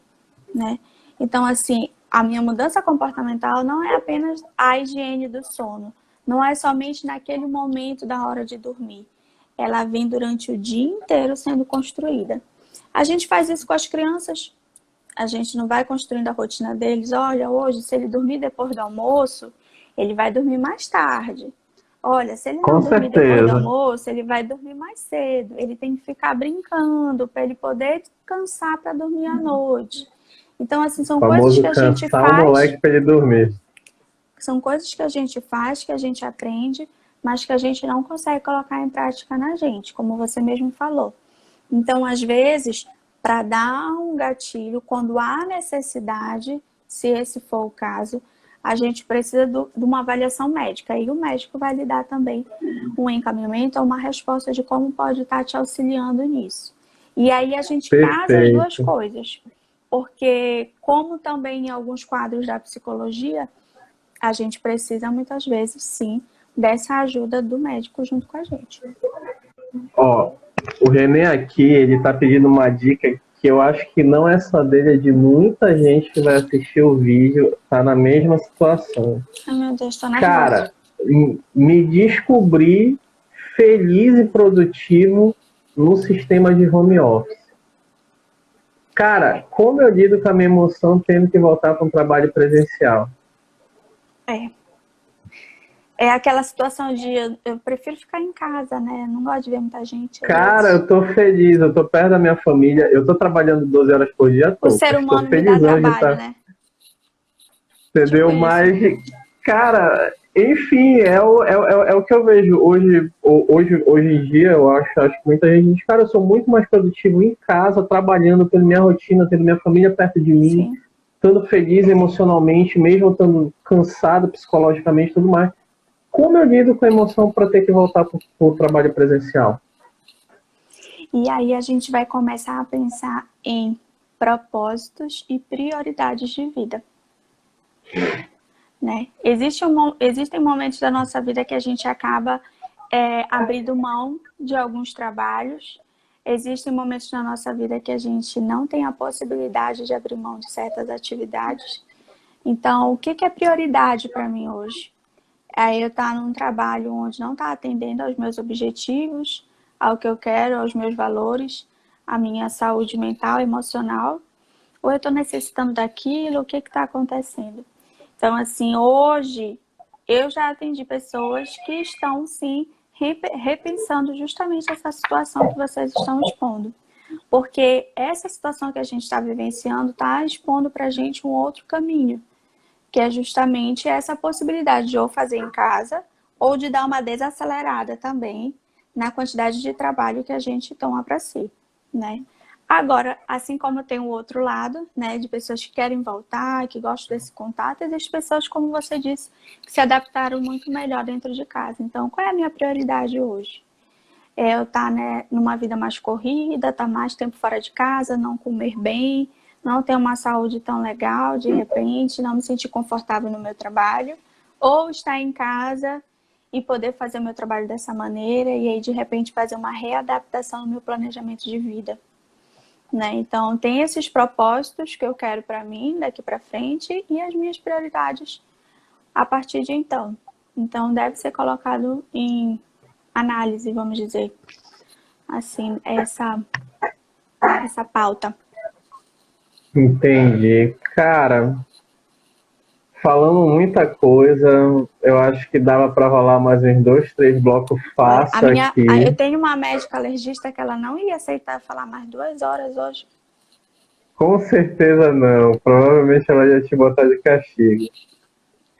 né? Então, assim, a minha mudança comportamental não é apenas a higiene do sono. Não é somente naquele momento da hora de dormir. Ela vem durante o dia inteiro sendo construída. A gente faz isso com as crianças. A gente não vai construindo a rotina deles. Olha, hoje, se ele dormir depois do almoço, ele vai dormir mais tarde. Olha, se ele não dormir depois do almoço, ele vai dormir mais cedo. Ele tem que ficar brincando para ele poder descansar para dormir à noite. Então, assim, são coisas que a gente faz. O moleque para ele dormir. São coisas que a gente faz, que a gente aprende, mas que a gente não consegue colocar em prática na gente, como você mesmo falou. Então, às vezes, para dar um gatilho, quando há necessidade, se esse for o caso, a gente precisa de uma avaliação médica. E o médico vai lhe dar também um encaminhamento ou uma resposta de como pode estar te auxiliando nisso. E aí a gente casa as duas coisas. Porque, como também em alguns quadros da psicologia, a gente precisa muitas vezes, sim, dessa ajuda do médico junto com a gente. Ó, o René aqui, ele tá pedindo uma dica que eu acho que não é só dele, é de muita gente que vai assistir o vídeo, tá na mesma situação. Ai, meu Deus, tô nervosa. Cara, me descobri feliz e produtivo no sistema de home office. Cara, como eu lido com a minha emoção tendo que voltar para um trabalho presencial? É. É aquela situação de eu prefiro ficar em casa, né? Não gosto de ver muita gente. Às Cara, vezes. eu tô feliz, eu tô perto da minha família, eu tô trabalhando 12 horas por dia, O tô, ser mas tô humano me dá felizão de trabalho, estar, né? Tipo entendeu? isso. Mas, cara, enfim, é o que eu vejo hoje em dia, eu acho que muita gente diz, cara, eu sou muito mais produtivo em casa, trabalhando, tendo minha rotina, tendo minha família perto de mim, Sim. estando feliz emocionalmente, mesmo estando cansado psicologicamente e tudo mais. Como eu lido com a emoção para ter que voltar para o trabalho presencial? E aí a gente vai começar a pensar em propósitos e prioridades de vida, né? Existem momentos da nossa vida que a gente acaba abrindo mão de alguns trabalhos. Existem momentos na nossa vida que a gente não tem a possibilidade de abrir mão de certas atividades. Então, o que é prioridade para mim hoje? Aí eu estar num trabalho onde não está atendendo aos meus objetivos, ao que eu quero, aos meus valores, à minha saúde mental, emocional, ou eu estou necessitando daquilo, o que está acontecendo? Então, assim, hoje eu já atendi pessoas que estão, sim, repensando justamente essa situação que vocês estão expondo. Porque essa situação que a gente está vivenciando está expondo para a gente um outro caminho, que é justamente essa possibilidade de ou fazer em casa ou de dar uma desacelerada também na quantidade de trabalho que a gente toma para si, né? Agora, assim como tem o outro lado, né, de pessoas que querem voltar, que gostam desse contato, existem pessoas, como você disse, que se adaptaram muito melhor dentro de casa. Então, qual é a minha prioridade hoje? É eu estar, né, numa vida mais corrida, estar mais tempo fora de casa, não comer bem, não ter uma saúde tão legal, de repente, não me sentir confortável no meu trabalho, ou estar em casa e poder fazer o meu trabalho dessa maneira e aí, de repente, fazer uma readaptação no meu planejamento de vida, né? Então, tem esses propósitos que eu quero para mim daqui para frente e as minhas prioridades a partir de então. Então, deve ser colocado em análise, vamos dizer, assim, essa pauta. Entendi. Cara, falando muita coisa, eu acho que dava para rolar mais uns dois, três blocos Olha, fácil eu aqui. tenho uma médica alergista que ela não ia aceitar falar mais 2 horas hoje. Com certeza não. Provavelmente ela ia te botar de castigo.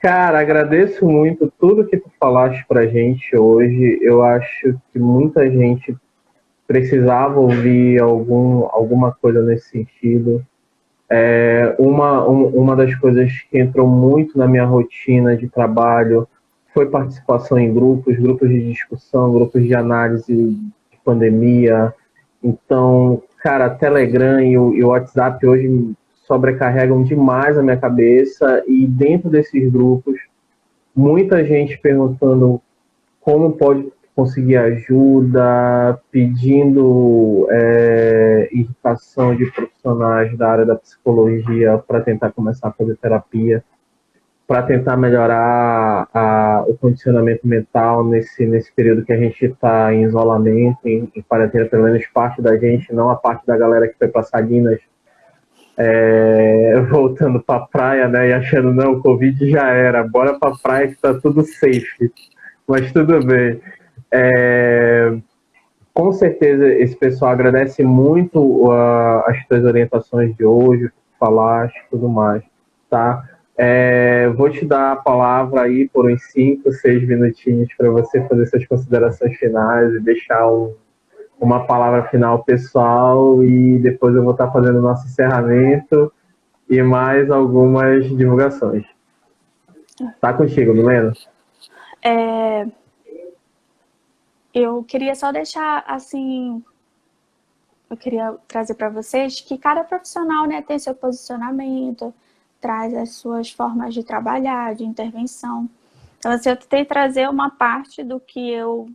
Cara, agradeço muito tudo que tu falaste pra gente hoje. Eu acho que muita gente precisava ouvir alguma coisa nesse sentido. Uma das coisas que entrou muito na minha rotina de trabalho foi participação em grupos de discussão, grupos de análise de pandemia. Então, cara, Telegram e o WhatsApp hoje sobrecarregam demais a minha cabeça e dentro desses grupos, muita gente perguntando como pode conseguir ajuda, pedindo indicação de profissionais da área da psicologia para tentar começar a fazer terapia, para tentar melhorar o condicionamento mental nesse período que a gente está em isolamento, em quarentena, pelo menos parte da gente, não a parte da galera que foi para Salinas, voltando para a praia, né, e achando, não, o Covid já era, bora para a praia que tá tudo safe, mas tudo bem. É, com certeza esse pessoal agradece muito as tuas orientações de hoje, o que tu falaste e tudo mais, tá? Vou te dar a palavra aí por uns 5, 6 minutinhos para você fazer suas considerações finais e deixar uma palavra final pessoal e depois eu vou estar fazendo o nosso encerramento e mais algumas divulgações. Tá contigo, Milena? Eu queria só deixar, assim, eu queria trazer para vocês que cada profissional, né, tem seu posicionamento, traz as suas formas de trabalhar, de intervenção. Então, assim, eu tentei trazer uma parte do que eu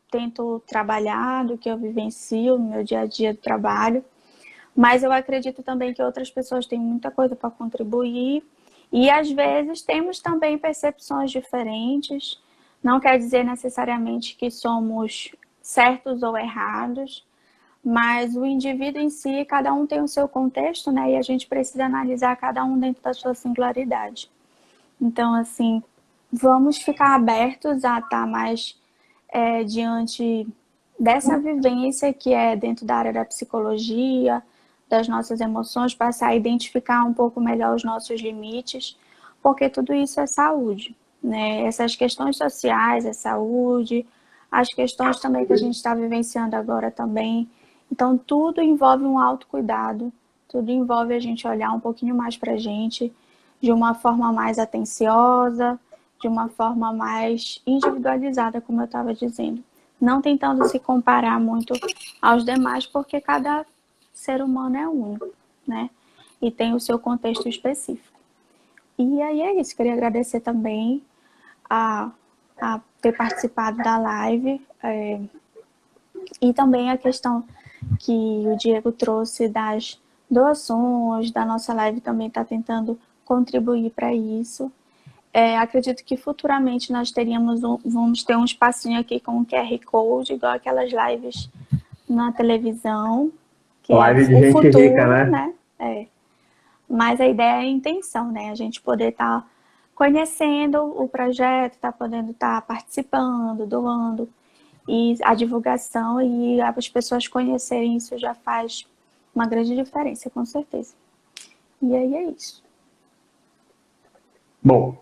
tento trabalhar, do que eu vivencio no meu dia a dia do trabalho, mas eu acredito também que outras pessoas têm muita coisa para contribuir e às vezes temos também percepções diferentes. Não quer dizer necessariamente que somos certos ou errados, mas o indivíduo em si, cada um tem o seu contexto, né? E a gente precisa analisar cada um dentro da sua singularidade. Então, assim, vamos ficar abertos a estar mais diante dessa vivência que é dentro da área da psicologia, das nossas emoções, passar a identificar um pouco melhor os nossos limites, porque tudo isso é saúde, né? Essas questões sociais é saúde, as questões também que a gente está vivenciando agora também. Então, tudo envolve um autocuidado, tudo envolve a gente olhar um pouquinho mais para a gente, de uma forma mais atenciosa, de uma forma mais individualizada, como eu estava dizendo. Não tentando se comparar muito aos demais, porque cada ser humano é único, né? E tem o seu contexto específico. E aí é isso, queria agradecer também a ter participado da live, e também a questão que o Diego trouxe das doações, da nossa live também está tentando contribuir para isso. Acredito que futuramente nós vamos ter um espacinho aqui com um QR Code, igual aquelas lives na televisão, que Live de é o gente futuro, rica, né? Mas a ideia é a intenção, né? A gente poder estar conhecendo o projeto, podendo estar participando, doando, e a divulgação e as pessoas conhecerem isso já faz uma grande diferença, com certeza. E aí é isso. Bom,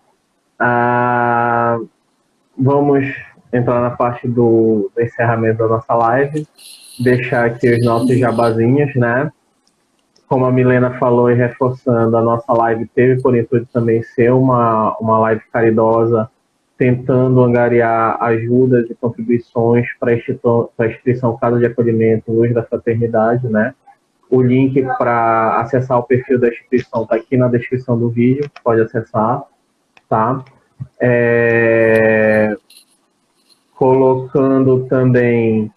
vamos entrar na parte do encerramento da nossa live, deixar aqui os nossos jabazinhos, né? Como a Milena falou e reforçando, a nossa live teve por intuito também ser uma live caridosa, tentando angariar ajudas e contribuições para a instituição Casa de Acolhimento Luz da Fraternidade, né? O link para acessar o perfil da instituição está aqui na descrição do vídeo, pode acessar, tá? Colocando também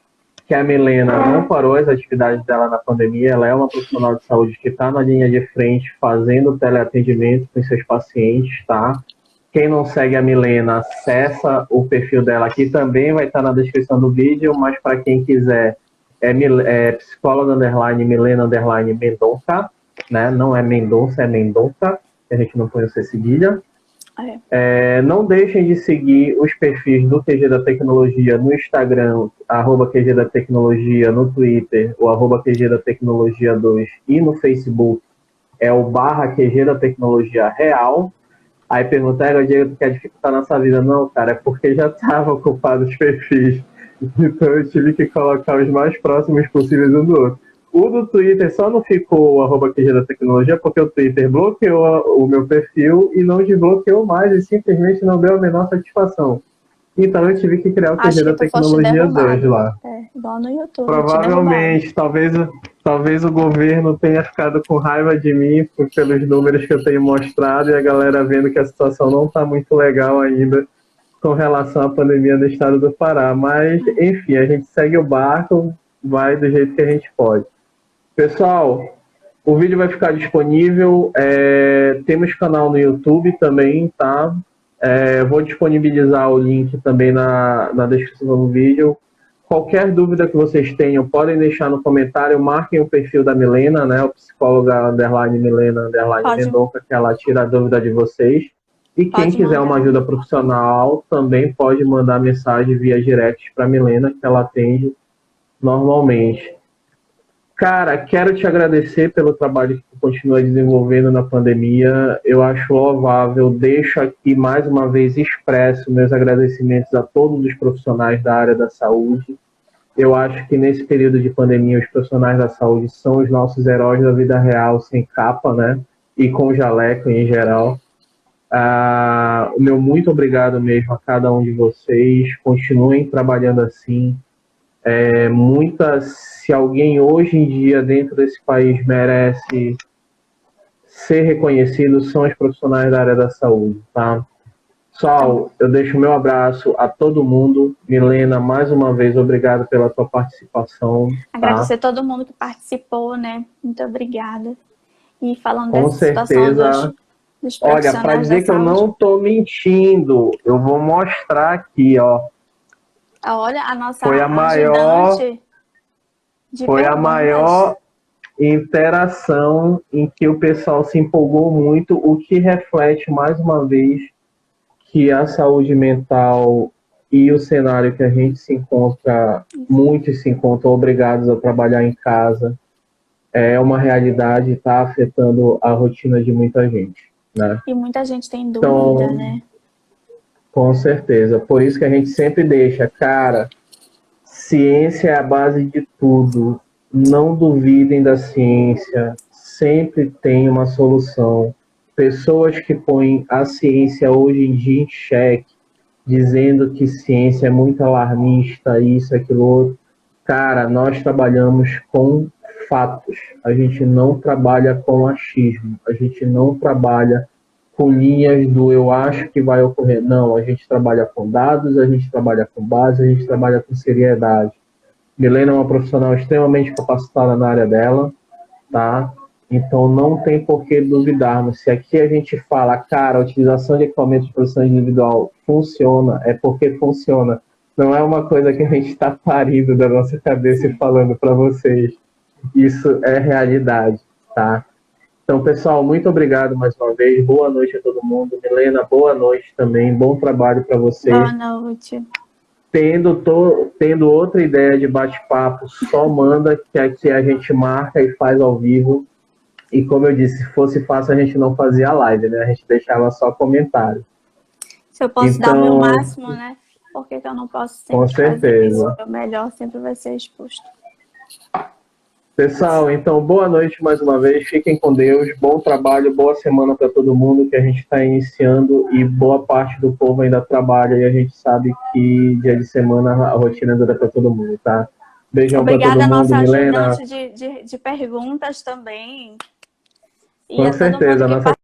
que a Milena não parou as atividades dela na pandemia, ela é uma profissional de saúde que está na linha de frente fazendo teleatendimento com seus pacientes, tá? Quem não segue a Milena, acessa o perfil dela aqui, também vai estar na descrição do vídeo, mas para quem quiser, psicóloga _ Milena _ Mendonça, né? Não é Mendonça, é Mendonça, que a gente não põe o C cedilha. Não deixem de seguir os perfis do QG da Tecnologia no Instagram, @QG da Tecnologia, no Twitter, o @QG da Tecnologia 2 e no Facebook é o /QG da Tecnologia Real. Aí perguntaram, Diego, tu quer dificultar a nossa vida? Não, cara, é porque já estava ocupado os perfis. Então eu tive que colocar os mais próximos possíveis um do outro. O do Twitter só não ficou o @QG da Tecnologia porque o Twitter bloqueou o meu perfil e não desbloqueou mais e simplesmente não deu a menor satisfação. Então eu tive que criar o QG da Tecnologia 2 lá. Igual no YouTube. Provavelmente, talvez o governo tenha ficado com raiva de mim pelos números que eu tenho mostrado e a galera vendo que a situação não está muito legal ainda com relação à pandemia no estado do Pará. Mas, enfim, a gente segue o barco, vai do jeito que a gente pode. Pessoal, o vídeo vai ficar disponível. Temos canal no YouTube também, tá? Vou disponibilizar o link também na descrição do vídeo. Qualquer dúvida que vocês tenham, podem deixar no comentário, marquem o perfil da Milena, né? O psicóloga _ Milena _ Mendonça, que ela tira a dúvida de vocês. E quem quiser uma ajuda profissional, também pode mandar mensagem via direct para a Milena, que ela atende normalmente. Cara, quero te agradecer pelo trabalho que tu continua desenvolvendo na pandemia. Eu acho louvável. Deixo aqui mais uma vez expresso meus agradecimentos a todos os profissionais da área da saúde. Eu acho que nesse período de pandemia os profissionais da saúde são os nossos heróis da vida real, sem capa, né? E com jaleco em geral. O meu muito obrigado mesmo a cada um de vocês. Continuem trabalhando assim. Se alguém hoje em dia dentro desse país merece ser reconhecido, são os profissionais da área da saúde, tá? Pessoal, eu deixo o meu abraço a todo mundo. Milena, mais uma vez, obrigado pela tua participação. Agradecer a todo mundo que participou, né? Muito obrigada. E falando com dessa certeza, situação dos profissionais. Olha, para dizer que saúde, eu não estou mentindo, eu vou mostrar aqui, ó. Olha, a nossa Foi a maior interação em que o pessoal se empolgou muito, o que reflete mais uma vez que a saúde mental e o cenário que a gente se encontra, muitos se encontram obrigados a trabalhar em casa, é uma realidade e está afetando a rotina de muita gente, né? E muita gente tem dúvida, Então, né? com certeza. Por isso que a gente sempre deixa, cara, ciência é a base de tudo. Não duvidem da ciência. Sempre tem uma solução. Pessoas que põem a ciência hoje em dia em xeque, dizendo que ciência é muito alarmista, isso, aquilo, outro. Cara, nós trabalhamos com fatos. A gente não trabalha com achismo. A gente não trabalha com linhas do eu acho que vai ocorrer. Não, a gente trabalha com dados, a gente trabalha com base, a gente trabalha com seriedade. Milena é uma profissional extremamente capacitada na área dela, tá? Então não tem por que duvidarmos. Se aqui a gente fala, cara, a utilização de equipamentos de proteção individual funciona, é porque funciona. Não é uma coisa que a gente está parindo da nossa cabeça e falando para vocês. Isso é realidade, tá? Então, pessoal, muito obrigado mais uma vez. Boa noite a todo mundo. Milena, boa noite também. Bom trabalho para você. Boa noite. Tendo outra ideia de bate-papo, só manda que aqui a gente marca e faz ao vivo. E como eu disse, se fosse fácil, a gente não fazia live, né? A gente deixava só comentário. Se eu posso dar o meu máximo, né? Por que eu não posso sempre com certeza. fazer isso? O melhor sempre vai ser exposto. Pessoal, então, boa noite mais uma vez. Fiquem com Deus. Bom trabalho, boa semana para todo mundo que a gente está iniciando e boa parte do povo ainda trabalha e a gente sabe que dia de semana a rotina dura para todo mundo, tá? Beijão para todo mundo, Obrigada, nossa Milena. ajudante de perguntas também. E Com a todo mundo certeza, que nossa